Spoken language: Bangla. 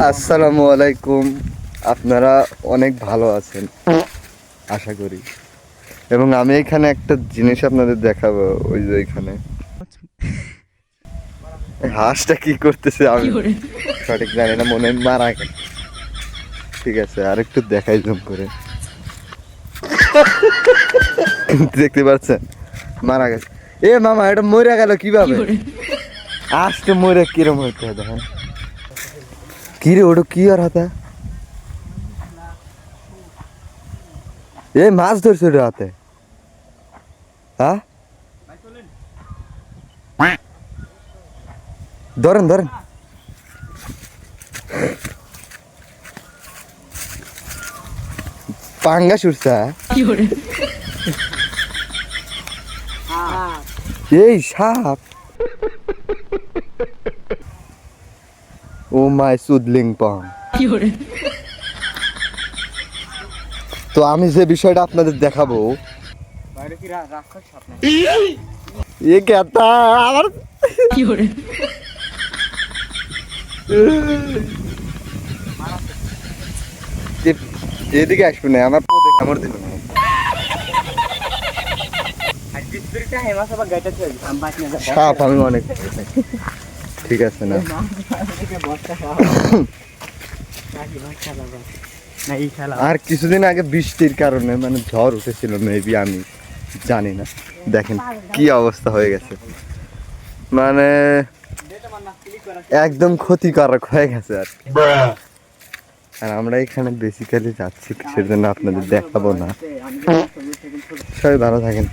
আসসালামু আলাইকুম। আপনারা অনেক ভালো আছেন আশা করি। এবং আমি এখানে একটা জিনিস আপনাদের দেখাবো। ওই যে এখানে হাঁসটা কি করতেছে আমি সঠিক জানি না, মনে হয় মারা গেছে। ঠিক আছে, আরেকটু দেখাই জুম করে। দেখতে পাচ্ছেন মারা গেছে। এ মামা, এটা মরে গেল কিভাবে? হাঁসটা মরে কিরম হইতে হয় দেখেন। কি রে, ওটা কি আর হাতে? এ মাছ ধরছে ওটা হাতে। হ্যাঁ, ধরেন ধরেন। পাঙ্গা সুরসা। এই সাপ। ও মাই সুদলিং পং। তো আমি যে বিষয়টা আপনাদের দেখাবো, এ কেতা আমার এদিকে আসবে না, আমার পদে কামড় দিল না। সাপ আমি অনেক ঠিক আছে না। আর কিছুদিন আগে বৃষ্টির কারণে মানে ঝড় উঠেছিল, মেবি, আমি জানি না। দেখেন কি অবস্থা হয়ে গেছে, মানে একদম ক্ষতিকারক হয়ে গেছে আর কি। আর আমরা এখানে বেসিক্যালি যাচ্ছি কিসের জন্য আপনাদের দেখাবো না। সবাই ভালো থাকেন।